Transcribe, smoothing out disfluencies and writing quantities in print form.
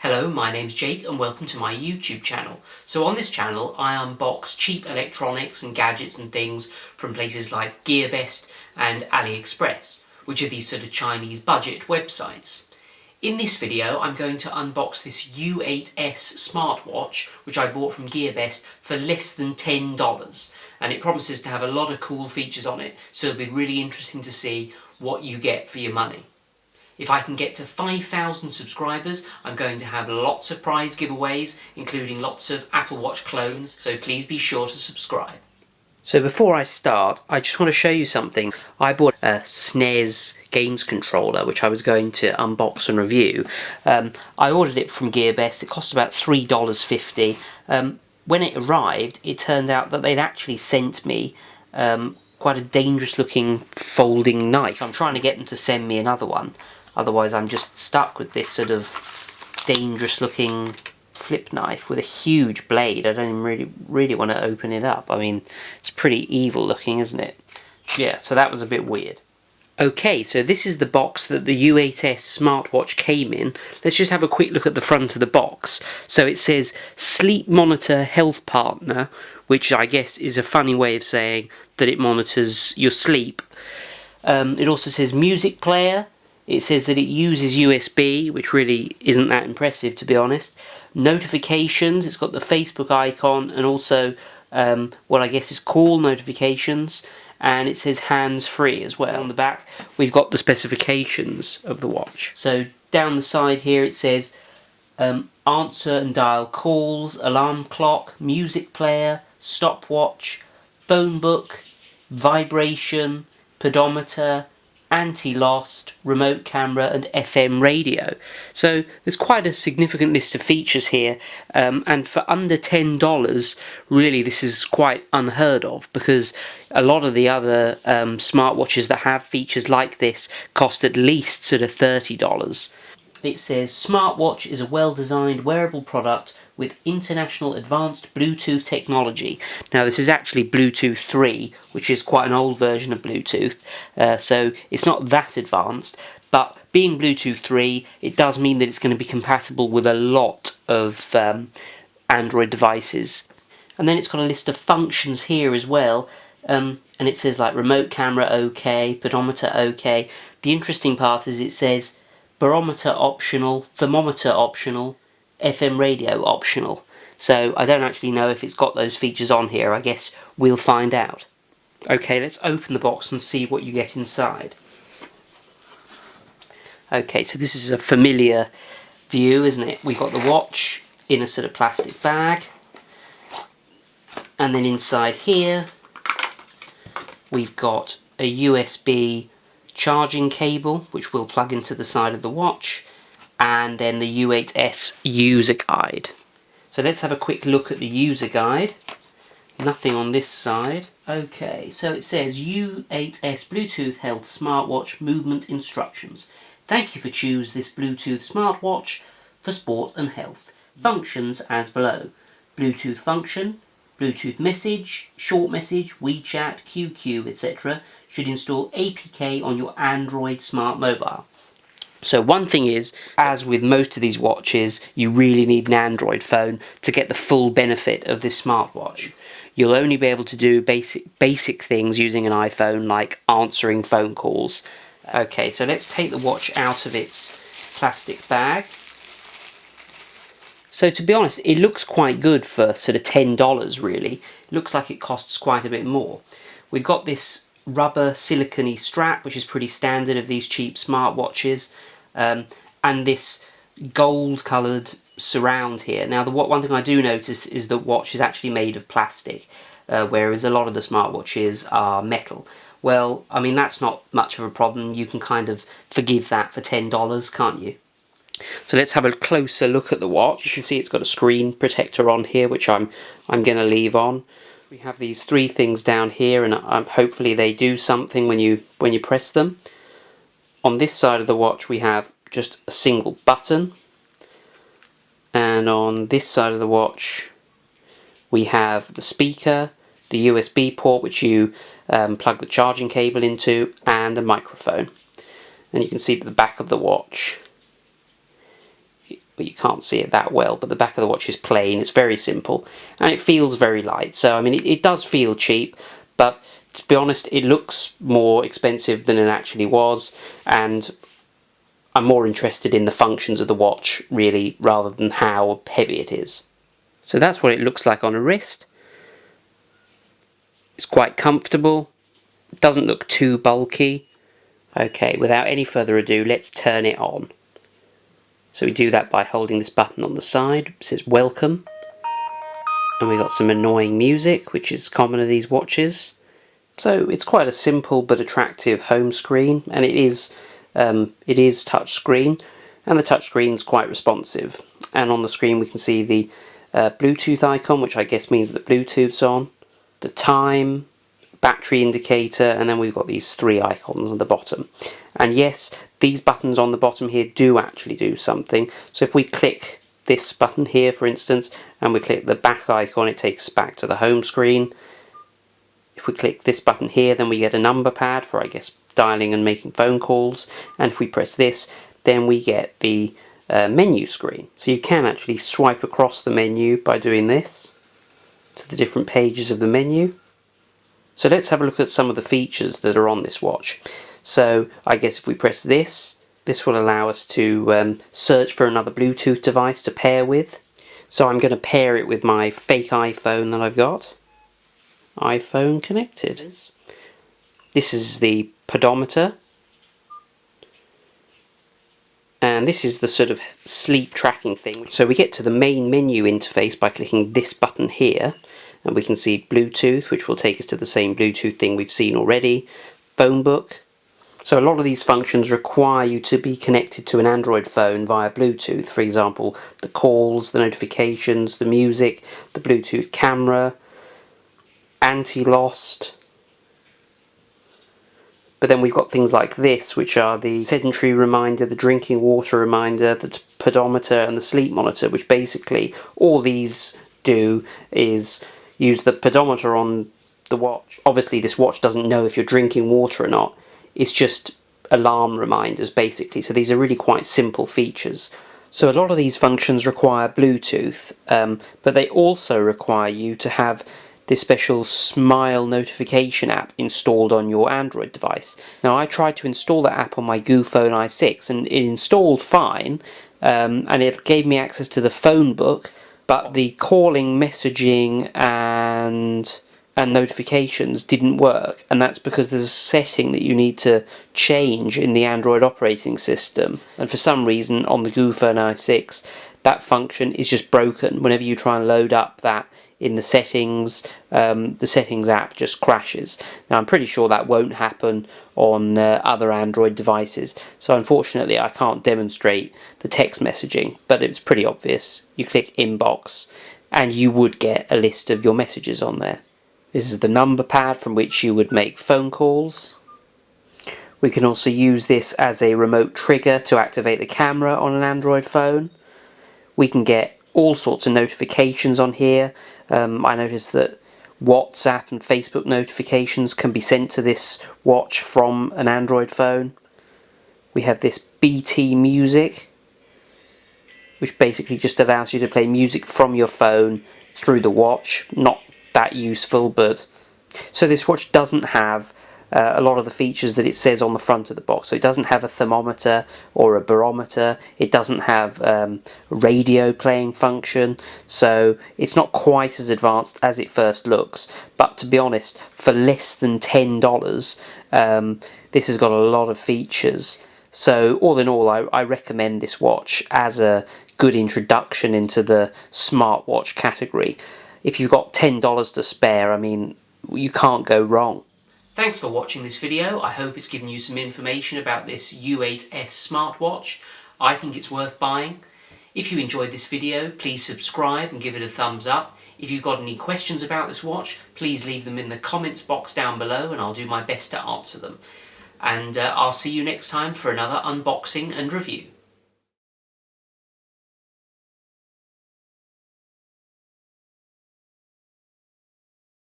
Hello, my name's Jake and welcome to my YouTube channel. So on this channel I unbox cheap electronics and gadgets and things from places like Gearbest and AliExpress, which are these sort of Chinese budget websites. In this video I'm going to unbox this U8S smartwatch which I bought from Gearbest for less than $10, and it promises to have a lot of cool features on it, so it'll be really interesting to see what you get for your money. If I can get to 5,000 subscribers, I'm going to have lots of prize giveaways, including lots of Apple Watch clones, so please be sure to subscribe. So before I start, I just want to show you something. I bought a SNES games controller, which I was going to unbox and review. I ordered it from Gearbest. It cost about $3.50. When it arrived, it turned out that they'd actually sent me quite a dangerous looking folding knife. I'm trying to get them to send me another one. Otherwise I'm just stuck with this sort of dangerous looking flip knife with a huge blade. I don't even really want to open it up. I mean, it's pretty evil looking, isn't it? Yeah, so that was a bit weird. Okay, so this is the box that the U8S smartwatch came in. Let's just have a quick look at the front of the box. So it says Sleep Monitor Health Partner, which I guess is a funny way of saying that it monitors your sleep. It also says music player. It says that it uses USB, which really isn't that impressive, to be honest. Notifications, it's got the Facebook icon and also what I guess is call notifications. And it says hands-free as well. On the back, we've got the specifications of the watch. So down the side here it says answer and dial calls, alarm clock, music player, stopwatch, phone book, vibration, pedometer, anti-lost, remote camera and FM radio. So there's quite a significant list of features here, and for under $10 really this is quite unheard of, because a lot of the other smartwatches that have features like this cost at least sort of $30. It says smartwatch is a well-designed wearable product with international advanced Bluetooth technology. Now this is actually Bluetooth 3, which is quite an old version of Bluetooth, so it's not that advanced, but being Bluetooth 3, it does mean that it's going to be compatible with a lot of Android devices. And then it's got a list of functions here as well, and it says like remote camera OK, pedometer OK. The interesting part is it says barometer optional, thermometer optional, FM radio optional. So I don't actually know if it's got those features on here. I guess we'll find out. Okay, let's open the box and see what you get inside. Okay, so this is a familiar view, isn't it? We've got the watch in a sort of plastic bag. And then inside here, we've got a USB charging cable, which will plug into the side of the watch, and then the U8S user guide. So let's have a quick look at the user guide. Nothing on this side. Okay, so it says U8S Bluetooth Health Smartwatch Movement Instructions. Thank you for choosing this Bluetooth smartwatch for sport and health. Functions as below. Bluetooth function, Bluetooth message, short message, WeChat, QQ, etc. should install APK on your Android smart mobile. So one thing is, as with most of these watches, you really need an Android phone to get the full benefit of this smartwatch. You'll only be able to do basic things using an iPhone, like answering phone calls. Okay, so let's take the watch out of its plastic bag. So to be honest, it looks quite good for sort of $10 really. It looks like it costs quite a bit more. We've got this rubber silicone strap, which is pretty standard of these cheap smartwatches, and this gold coloured surround here. Now one thing I do notice is the watch is actually made of plastic, whereas a lot of the smartwatches are metal. Well, I mean, that's not much of a problem. You can kind of forgive that for $10, can't you? So let's have a closer look at the watch. You can see it's got a screen protector on here, which I'm going to leave on. We have these three things down here, and hopefully they do something when you press them. On this side of the watch we have just a single button, and on this side of the watch we have the speaker, the USB port which you plug the charging cable into, and a microphone. And you can see at the back of the watch well, you can't see it that well, but the back of the watch is plain, it's very simple, and it feels very light. So, I mean, it does feel cheap, but to be honest, it looks more expensive than it actually was, and I'm more interested in the functions of the watch, really, rather than how heavy it is. So that's what it looks like on a wrist. It's quite comfortable, it doesn't look too bulky. Okay, without any further ado, let's turn it on. So we do that by holding this button on the side. It says welcome. And we got some annoying music, which is common of these watches. So it's quite a simple but attractive home screen, and it is touch screen, and the touch screen is quite responsive. And on the screen we can see the Bluetooth icon, which I guess means that Bluetooth's on, the time, battery indicator, and then we've got these three icons on the bottom. And yes, these buttons on the bottom here do actually do something. So if we click this button here, for instance, and we click the back icon, it takes us back to the home screen. If we click this button here, then we get a number pad for, I guess, dialing and making phone calls. And if we press this, then we get the menu screen. So you can actually swipe across the menu by doing this to the different pages of the menu. So let's have a look at some of the features that are on this watch. So I guess if we press this, this will allow us to search for another Bluetooth device to pair with. So I'm going to pair it with my fake iPhone that I've got. iPhone connected. This is the pedometer. And this is the sort of sleep tracking thing. So we get to the main menu interface by clicking this button here. And we can see Bluetooth, which will take us to the same Bluetooth thing we've seen already. Phone book. So a lot of these functions require you to be connected to an Android phone via Bluetooth. For example, the calls, the notifications, the music, the Bluetooth camera, anti-lost. But then we've got things like this, which are the sedentary reminder, the drinking water reminder, the pedometer, and the sleep monitor, which basically all these do is use the pedometer on the watch. Obviously this watch doesn't know if you're drinking water or not. It's just alarm reminders basically. So these are really quite simple features. So a lot of these functions require Bluetooth, but they also require you to have this special Smile notification app installed on your Android device. Now I tried to install that app on my Phone i6 and it installed fine, and it gave me access to the phone book, but the calling, messaging and notifications didn't work, and that's because there's a setting that you need to change in the Android operating system, and for some reason on the Phone i6 that function is just broken. Whenever you try and load up that in the settings app just crashes. Now I'm pretty sure that won't happen on other Android devices, so unfortunately I can't demonstrate the text messaging, but it's pretty obvious. You click inbox and you would get a list of your messages on there. This is the number pad from which you would make phone calls. We can also use this as a remote trigger to activate the camera on an Android phone. We can get all sorts of notifications on here. I noticed that WhatsApp and Facebook notifications can be sent to this watch from an Android phone. We have this BT Music, which basically just allows you to play music from your phone through the watch. Not that useful, but so this watch doesn't have a lot of the features that it says on the front of the box. So it doesn't have a thermometer or a barometer, it doesn't have a radio playing function, so it's not quite as advanced as it first looks. But to be honest, for less than $10, this has got a lot of features. So all in all, I recommend this watch as a good introduction into the smartwatch category. If you've got $10 to spare, I mean, you can't go wrong. Thanks for watching this video. I hope it's given you some information about this U8S smartwatch. I think it's worth buying. If you enjoyed this video, please subscribe and give it a thumbs up. If you've got any questions about this watch, please leave them in the comments box down below and I'll do my best to answer them. And I'll see you next time for another unboxing and review.